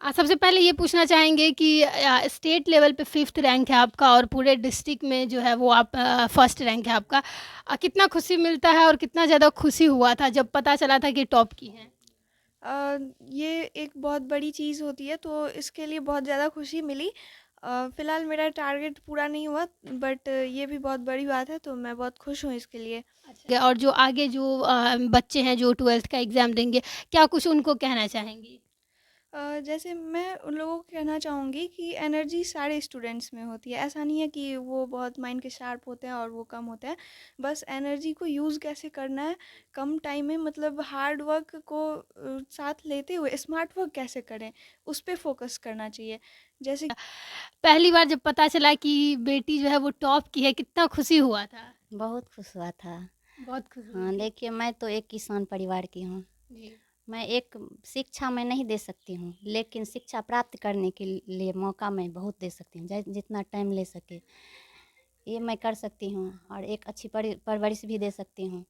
सबसे पहले ये पूछना चाहेंगे कि स्टेट लेवल पे 5th रैंक है आपका और पूरे डिस्ट्रिक्ट में जो है वो आप फर्स्ट रैंक है आपका। कितना खुशी मिलता है और कितना ज़्यादा खुशी हुआ था जब पता चला था कि टॉप की हैं? अ, ये एक बहुत बड़ी चीज़ होती है तो इसके लिए बहुत ज़्यादा खुशी मिली। फ़िलहाल मेरा टारगेट पूरा नहीं हुआ बट ये भी बहुत बड़ी बात है तो मैं बहुत खुश हूँ इसके लिए। अच्छा, और जो आगे जो बच्चे हैं जो 12th का एग्ज़ाम देंगे, क्या कुछ उनको कहना चाहेंगी? जैसे मैं उन लोगों को कहना चाहूँगी कि एनर्जी सारे स्टूडेंट्स में होती है। ऐसा नहीं है कि वो बहुत माइंड के शार्प होते हैं और वो कम होते हैं। बस एनर्जी को यूज़ कैसे करना है, कम टाइम में मतलब हार्ड वर्क को साथ लेते हुए स्मार्ट वर्क कैसे करें, उस पे फ़ोकस करना चाहिए। जैसे पहली बार जब पता चला कि बेटी जो है वो टॉप की है, कितना खुशी हुआ था? बहुत खुश हुआ था। बहुत खुश हुई हाँ, थी। देखिए मैं तो एक किसान परिवार की हूँ। जी। मैं एक शिक्षा मैं नहीं दे सकती हूँ, लेकिन शिक्षा प्राप्त करने के लिए मौका मैं बहुत दे सकती हूँ। जितना टाइम ले सके, ये मैं कर सकती हूँ और एक अच्छी परवरिश भी दे सकती हूँ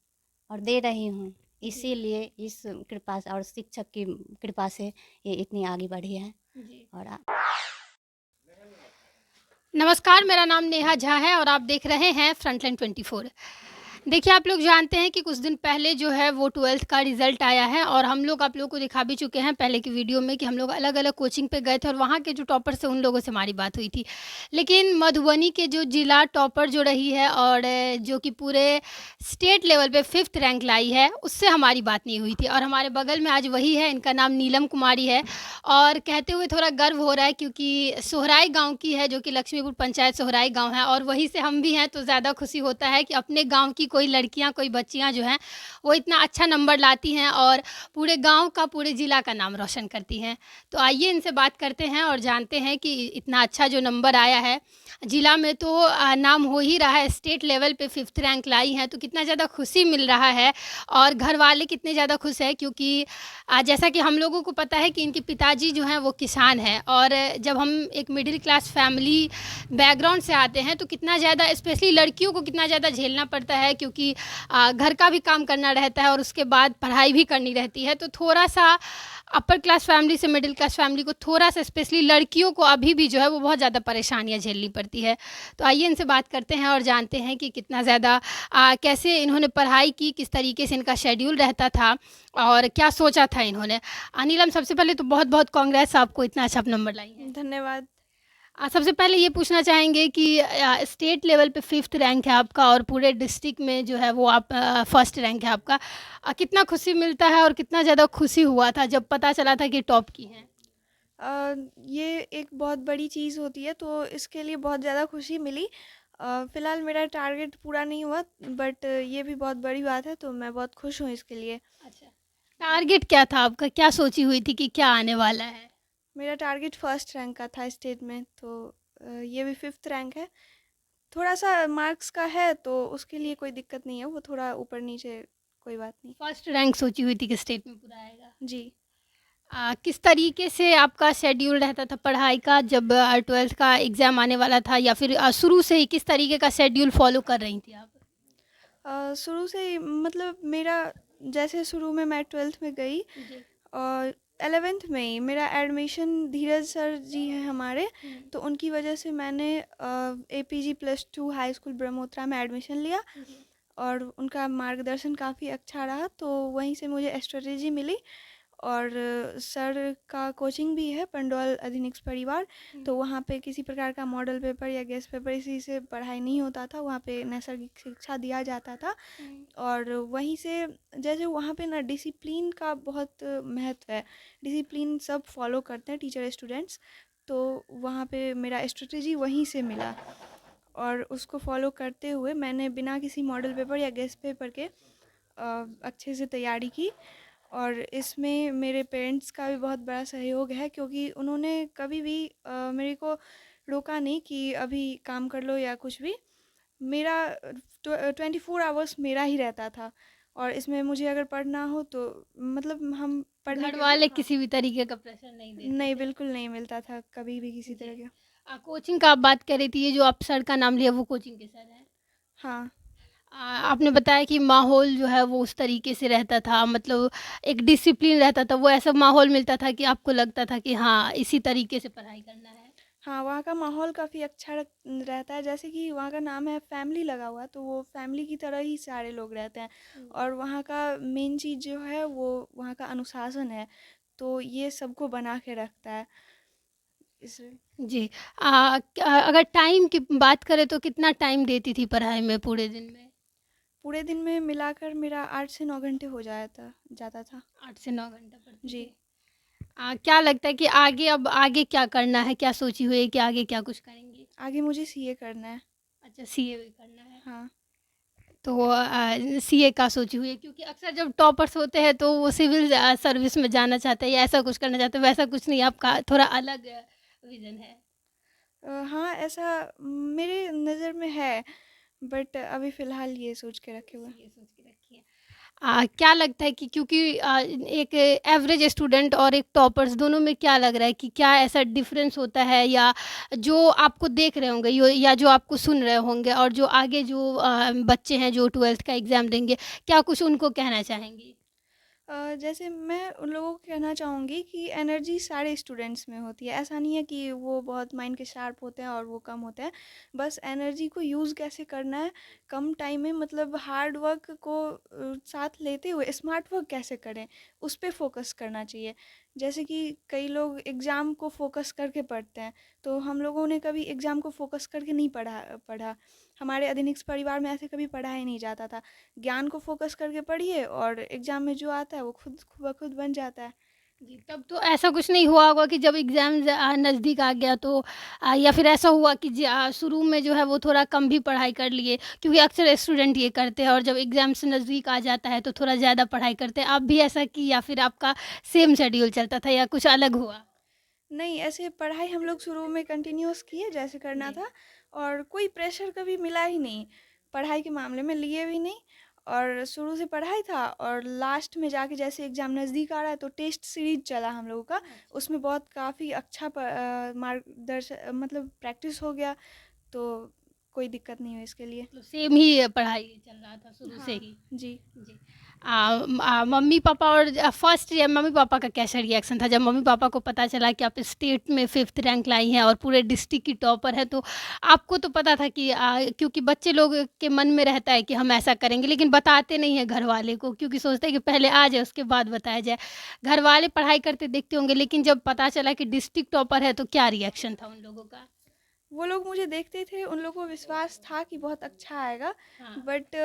और दे रही हूँ। जी। इसीलिए इस कृपा से और शिक्षक की कृपा से ये इतनी आगे बढ़ी है जी। और नमस्कार, मेरा नाम नेहा झा है और आप देख रहे हैं फ्रंटलाइन 24। देखिए, आप लोग जानते हैं कि कुछ दिन पहले जो है वो 12th का रिज़ल्ट आया है और हम लोग आप लोगों को दिखा भी चुके हैं पहले की वीडियो में कि हम लोग अलग-अलग कोचिंग पे गए थे और वहाँ के जो टॉपर्स थे उन लोगों से हमारी बात हुई थी। लेकिन मधुबनी के जो जिला टॉपर जो रही है और जो कि पूरे स्टेट लेवल पे 5th रैंक लाई है, उससे हमारी बात नहीं हुई थी और हमारे बगल में आज वही है, इनका नाम नीलम कुमारी है और कहते हुए थोड़ा गर्व हो रहा है क्योंकि सोहराई गाँव की है जो कि लक्ष्मीपुर पंचायत सोहराई गाँव है और वहीं से हम भी हैं तो ज़्यादा खुशी होता है कि अपने गाँव की कोई लड़कियाँ, कोई बच्चियाँ जो हैं वो इतना अच्छा नंबर लाती हैं और पूरे गाँव का, पूरे ज़िला का नाम रोशन करती हैं। तो आइए इनसे बात करते हैं और जानते हैं कि इतना अच्छा जो नंबर आया है, ज़िला में तो नाम हो ही रहा है, स्टेट लेवल पे 5th रैंक लाई हैं, तो कितना ज़्यादा खुशी मिल रहा है और घर वाले कितने ज़्यादा खुश हैं क्योंकि जैसा कि हम लोगों को पता है कि इनके पिताजी जो हैं वो किसान हैं और जब हम एक मिडिल क्लास फैमिली बैकग्राउंड से आते हैं तो कितना ज़्यादा स्पेशली लड़कियों को कितना ज़्यादा झेलना पड़ता है क्योंकि घर का भी काम करना रहता है और उसके बाद पढ़ाई भी करनी रहती है, तो थोड़ा सा अपर क्लास फैमिली से मिडिल क्लास फैमिली को थोड़ा सा स्पेशली लड़कियों को अभी भी जो है वो बहुत ज़्यादा परेशानियाँ झेलनी पड़ती है। तो आइए इनसे बात करते हैं और जानते हैं कि कितना ज़्यादा कैसे इन्होंने पढ़ाई की, किस तरीके से इनका शेड्यूल रहता था और क्या सोचा था इन्होंने। नीलम, सबसे पहले तो बहुत-बहुत कांग्रेस, आपको इतना अच्छा नंबर लाई हैं। धन्यवाद। सबसे पहले ये पूछना चाहेंगे कि स्टेट लेवल पे 5th रैंक है आपका और पूरे डिस्ट्रिक्ट में जो है वो आप फर्स्ट रैंक है आपका। कितना खुशी मिलता है और कितना ज़्यादा खुशी हुआ था जब पता चला था कि टॉप की हैं? ये एक बहुत बड़ी चीज़ होती है तो इसके लिए बहुत ज़्यादा खुशी मिली। फ़िलहाल मेरा टारगेट पूरा नहीं हुआ बट ये भी बहुत बड़ी बात है तो मैं बहुत खुश हूँ इसके लिए। अच्छा, टारगेट क्या था आपका? क्या सोची हुई थी कि क्या आने वाला है? मेरा टारगेट फर्स्ट रैंक का था स्टेट में तो ये भी फिफ्थ रैंक है। थोड़ा सा मार्क्स का है तो उसके लिए कोई दिक्कत नहीं है, वो थोड़ा ऊपर नीचे कोई बात नहीं। फर्स्ट रैंक सोची हुई थी कि स्टेट में पूरा आएगा। जी। किस तरीके से आपका शेड्यूल रहता था पढ़ाई का जब 12th का एग्ज़ाम आने वाला था या फिर शुरू से ही किस तरीके का शेड्यूल फ़ॉलो कर रही थी आप? शुरू से ही मतलब मेरा जैसे शुरू में मैं ट्वेल्थ में गई जी। और 11th में ही मेरा एडमिशन धीरज सर जी हैं हमारे, हुँ। तो उनकी वजह से मैंने APG plus two high school ब्रह्मोत्रा में एडमिशन लिया जी। और उनका मार्गदर्शन काफ़ी अच्छा रहा तो वहीं से मुझे स्ट्रेटेजी मिली। और सर का कोचिंग भी है पंडौल अधीनिक्स परिवार, हुँ। तो वहाँ पे किसी प्रकार का मॉडल पेपर या गेस्ट पेपर इसी से पढ़ाई नहीं होता था, वहाँ पे नैसर्गिक शिक्षा दिया जाता था। हुँ। और वहीं से जैसे वहाँ पे ना डिसिप्लिन का बहुत महत्व है, डिसिप्लिन सब फॉलो करते हैं टीचर स्टूडेंट्स, तो वहाँ पे मेरा स्ट्रेटेजी वहीं से मिला और उसको फॉलो करते हुए मैंने बिना किसी मॉडल पेपर या गेस्ट पेपर के अच्छे से तैयारी की। और इसमें मेरे पेरेंट्स का भी बहुत बड़ा सहयोग है क्योंकि उन्होंने कभी भी मेरे को रोका नहीं कि अभी काम कर लो या कुछ भी। मेरा 24 आवर्स मेरा ही रहता था और इसमें मुझे अगर पढ़ना हो तो मतलब हम पढ़ने घर के वाले हाँ। किसी भी तरीके का प्रेशर नहीं देते नहीं, थे। बिल्कुल नहीं मिलता था कभी भी किसी जी। तरह का। कोचिंग का आप बात कर रही थी, ये जो आप सर का नाम लिया वो कोचिंग के सर हैं? हाँ। आपने बताया कि माहौल जो है वो उस तरीके से रहता था, मतलब एक डिसिप्लिन रहता था, वो ऐसा माहौल मिलता था कि आपको लगता था कि हाँ, इसी तरीके से पढ़ाई करना है। हाँ, वहाँ का माहौल काफ़ी अच्छा रहता है, जैसे कि वहाँ का नाम है फैमिली लगा हुआ, तो वो फैमिली की तरह ही सारे लोग रहते हैं। जी। और वहाँ का मेन चीज़ जो है वो वहाँ का अनुशासन है, तो ये सबको बना के रखता है इस। जी। अगर टाइम की बात करें तो कितना टाइम देती थी पढ़ाई में पूरे दिन में? पूरे दिन में मिलाकर मेरा 8 से 9 घंटे हो जाता था। 8 से 9 घंटा पढ़ती जी। थी। क्या लगता है कि आगे क्या करना है? क्या सोची हुई है कि आगे क्या कुछ करेंगी? आगे मुझे सीए करना है। अच्छा, सीए भी करना है। हाँ। तो सीए का सोची हुई है, क्योंकि अक्सर जब टॉपर्स होते हैं तो वो सिविल सर्विस में जाना चाहते हैं या ऐसा कुछ करना चाहते हैं, वैसा कुछ नहीं, आपका थोड़ा अलग विज़न है। हाँ, ऐसा मेरे नज़र में है, बट अभी फ़िलहाल ये सोच के रखे हुए हैं। ये सोच के रखी है। क्या लगता है कि क्योंकि एक एवरेज स्टूडेंट और एक टॉपर्स दोनों में क्या लग रहा है कि क्या ऐसा डिफरेंस होता है, या जो आपको देख रहे होंगे या जो आपको सुन रहे होंगे और जो आगे जो बच्चे हैं जो 12th का एग्ज़ाम देंगे, क्या कुछ उनको कहना चाहेंगी? जैसे मैं उन लोगों को कहना चाहूँगी कि एनर्जी सारे स्टूडेंट्स में होती है। ऐसा नहीं है कि वो बहुत माइंड के शार्प होते हैं और वो कम होते हैं। बस एनर्जी को यूज़ कैसे करना है, कम टाइम में मतलब हार्ड वर्क को साथ लेते हुए स्मार्ट वर्क कैसे करें, उस पे फ़ोकस करना चाहिए। जैसे कि कई लोग एग्ज़ाम को फ़ोकस करके पढ़ते हैं, तो हम लोगों ने कभी एग्ज़ाम को फ़ोकस करके नहीं पढ़ा। हमारे अधिनिक्स परिवार में ऐसे कभी पढ़ा ही नहीं जाता था। ज्ञान को फ़ोकस करके पढ़िए और एग्ज़ाम में जो आता है वो खुद ब खुद बन जाता है। जी, तब तो ऐसा कुछ नहीं हुआ होगा कि जब एग्ज़ाम नज़दीक आ गया तो या फिर ऐसा हुआ कि शुरू में जो है वो थोड़ा कम भी पढ़ाई कर लिए, क्योंकि अक्सर स्टूडेंट ये करते हैं और जब एग्ज़ाम से नज़दीक आ जाता है तो थोड़ा ज़्यादा पढ़ाई करते हैं। आप भी ऐसा की या फिर आपका सेम शेड्यूल चलता था या कुछ अलग हुआ? नहीं, ऐसे पढ़ाई हम लोग शुरू में कंटिन्यूअस किए जैसे करना जी। था, और कोई प्रेशर कभी मिला ही नहीं। पढ़ाई के मामले में लिए भी नहीं, और शुरू से पढ़ाई था, और लास्ट में जाके जैसे एग्ज़ाम नज़दीक आ रहा है तो टेस्ट सीरीज़ चला हम लोगों का। अच्छा। उसमें बहुत काफ़ी अच्छा मतलब प्रैक्टिस हो गया, तो कोई दिक्कत नहीं हुई इसके लिए। मतलब सेम ही पढ़ाई चल रहा था शुरू से हाँ, ही। जी। जी। मम्मी-पापा और फर्स्ट ईयर मम्मी-पापा का कैसा रिएक्शन था जब मम्मी-पापा को पता चला कि आप स्टेट में 5th रैंक लाई हैं और पूरे डिस्ट्रिक्ट की टॉपर हैं? तो आपको तो पता था कि क्योंकि बच्चे लोग के मन में रहता है कि हम ऐसा करेंगे, लेकिन बताते नहीं हैं घरवाले को, क्योंकि सोचते हैं कि पहले आ जाए उसके बाद बताया जाए। घरवाले पढ़ाई करते देखते होंगे, लेकिन जब पता चला कि डिस्ट्रिक्ट टॉपर है तो क्या रिएक्शन था उन लोगों का? वो लोग मुझे देखते थे, उन लोगों को विश्वास था कि बहुत अच्छा आएगा, हाँ, बट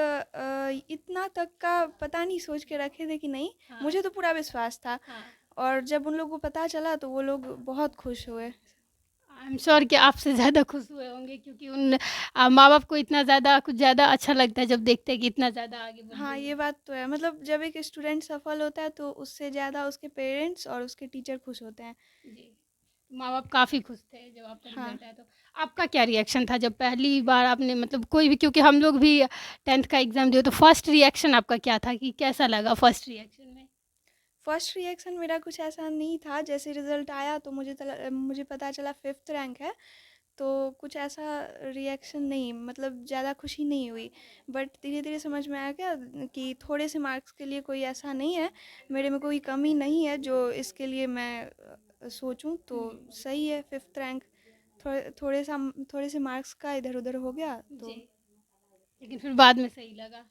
इतना तक का पता नहीं सोच के रखे थे कि नहीं। हाँ, मुझे तो पूरा विश्वास था, हाँ। और जब उन लोगों को पता चला तो वो लोग बहुत खुश हुए। आई एम श्योर कि आपसे ज़्यादा खुश हुए होंगे, क्योंकि उन माँ-बाप को इतना ज़्यादा कुछ ज़्यादा अच्छा लगता है जब देखते हैं कि इतना ज़्यादा आगे बढ़ हाँ, रही ये है। बात तो है, मतलब जब एक स्टूडेंट सफल होता है तो उससे ज़्यादा उसके पेरेंट्स और उसके टीचर खुश होते हैं। जी, माँ-बाप काफ़ी खुश थे जब आपका हाँ। रिज़ल्ट आया तो। आपका क्या रिएक्शन था जब पहली बार आपने, मतलब कोई भी, क्योंकि हम लोग भी 10th का एग्ज़ाम दिए, तो फर्स्ट रिएक्शन आपका क्या था कि कैसा लगा फर्स्ट रिएक्शन में? फर्स्ट रिएक्शन मेरा कुछ ऐसा नहीं था, जैसे रिज़ल्ट आया तो मुझे पता चला 5th रैंक है, तो कुछ ऐसा रिएक्शन नहीं, मतलब ज़्यादा खुशी नहीं हुई। बट धीरे-धीरे समझ में आया क्या कि थोड़े से मार्क्स के लिए कोई ऐसा नहीं है, मेरे में कोई कमी नहीं है जो इसके लिए मैं सोचूँ, तो सही है 5th रैंक। थोड़े से मार्क्स का इधर-उधर हो गया जी, तो। लेकिन फिर बाद में सही लगा।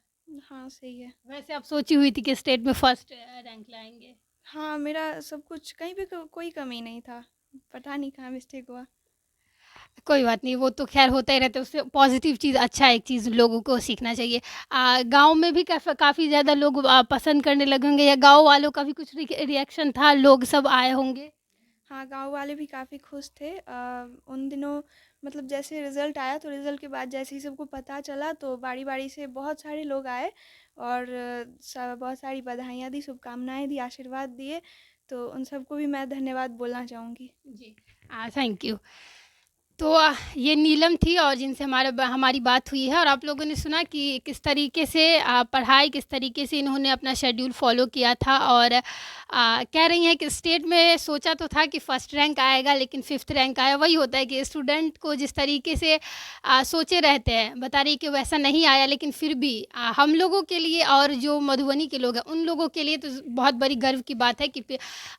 हाँ, सही है। वैसे आप सोची हुई थी कि स्टेट में फर्स्ट रैंक लाएँगे? हाँ, मेरा सब कुछ कहीं पे कोई कमी नहीं था। पता नहीं कहाँ मिस्टेक हुआ। कोई बात नहीं, वो तो ख़ैर होता ही रहता है, उससे पॉज़िटिव चीज़, अच्छा एक चीज़ लोगों को सीखना चाहिए। गाँव में भी काफ़ी ज़्यादा लोग पसंद करने लगे होंगे, या गाँव वालों का भी कुछ रिएक्शन था, लोग सब आए होंगे? हाँ, गाँव वाले भी काफ़ी खुश थे। उन दिनों मतलब जैसे रिज़ल्ट आया तो रिज़ल्ट के बाद जैसे ही सबको पता चला तो बारी-बारी से बहुत सारे लोग आए, और बहुत सारी बधाइयाँ दी, शुभकामनाएँ दी, आशीर्वाद दिए। तो उन सबको भी मैं धन्यवाद बोलना चाहूँगी। जी। Thank you. तो ये नीलम थी और जिनसे हमारी बात हुई है और आप लोगों ने सुना कि किस तरीके से पढ़ाई किस तरीके से इन्होंने अपना शेड्यूल फ़ॉलो किया था और कह रही हैं कि स्टेट में सोचा तो था कि फ़र्स्ट रैंक आएगा लेकिन 5th रैंक आया। वही होता है कि स्टूडेंट को जिस तरीके से सोचे रहते हैं, बता रही कि वैसा नहीं आया लेकिन फिर भी हम लोगों के लिए और जो मधुबनी के लोग हैं उन लोगों के लिए तो बहुत बड़ी गर्व की बात है कि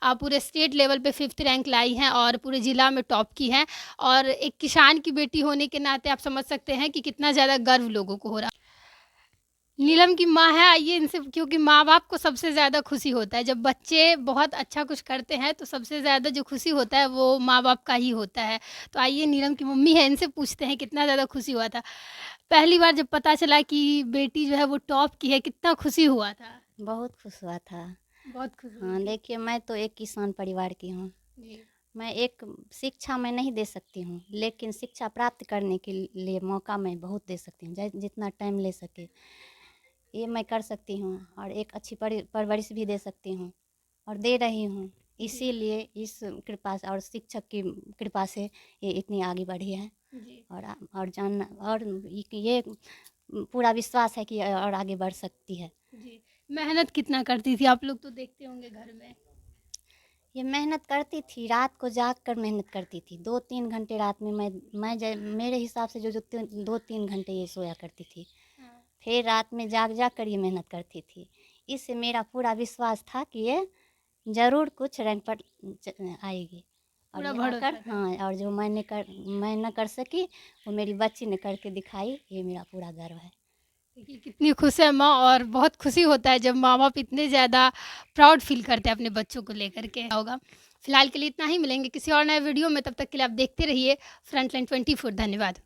पूरे स्टेट लेवल पे 5th रैंक लाई हैं और पूरे ज़िला में टॉप की हैं। और एक किसान की बेटी होने के नाते आप समझ सकते हैं कि कितना ज़्यादा गर्व लोगों को हो रहा। नीलम की माँ है, आइए इनसे, क्योंकि माँ-बाप को सबसे ज़्यादा खुशी होता है जब बच्चे बहुत अच्छा कुछ करते हैं तो सबसे ज़्यादा जो खुशी होता है वो माँ-बाप का ही होता है। तो आइए नीलम की मम्मी है, इनसे पूछते हैं कितना ज़्यादा खुशी हुआ था। पहली बार जब पता चला कि बेटी जो है वो टॉप की है, कितना खुशी हुआ था? बहुत खुश हुआ था। बहुत खुश हुई हाँ, थी। देखिए मैं तो एक किसान परिवार की हूँ। जी। मैं एक शिक्षा मैं नहीं दे सकती हूँ, लेकिन शिक्षा प्राप्त करने के लिए मौका मैं बहुत दे सकती हूँ, जितना टाइम ले सके ये मैं कर सकती हूँ और एक अच्छी परवरिश भी दे सकती हूँ और दे रही हूँ। इसीलिए इस कृपा से और शिक्षक की कृपा से ये इतनी आगे बढ़ी है जी। और जान और ये पूरा विश्वास है कि और आगे बढ़ सकती है। जी। मेहनत कितना करती थी? आप लोग तो देखते होंगे घर में। ये मेहनत करती थी, रात को जाग कर मेहनत करती थी। 2-3 घंटे रात में मेरे हिसाब से जो 2-3 घंटे ये सोया करती थी। हाँ। फिर रात में जाग कर ये मेहनत करती थी। इससे मेरा पूरा विश्वास था कि ये ज़रूर कुछ रैंक पर आएगी और पूरा ये आकर, भरोसा था। हाँ, और जो मैं न कर सकी वो मेरी बच्ची ने करके दिखाई, ये मेरा पूरा गर्व है। देखिए कितनी खुश है माँ और बहुत खुशी होता है जब माँ-बाप इतने ज़्यादा प्राउड फ़ील करते हैं अपने बच्चों को लेकर के। होगा। फिलहाल के लिए इतना ही, मिलेंगे किसी और नए वीडियो में, तब तक के लिए आप देखते रहिए फ्रंटलाइन 24। धन्यवाद।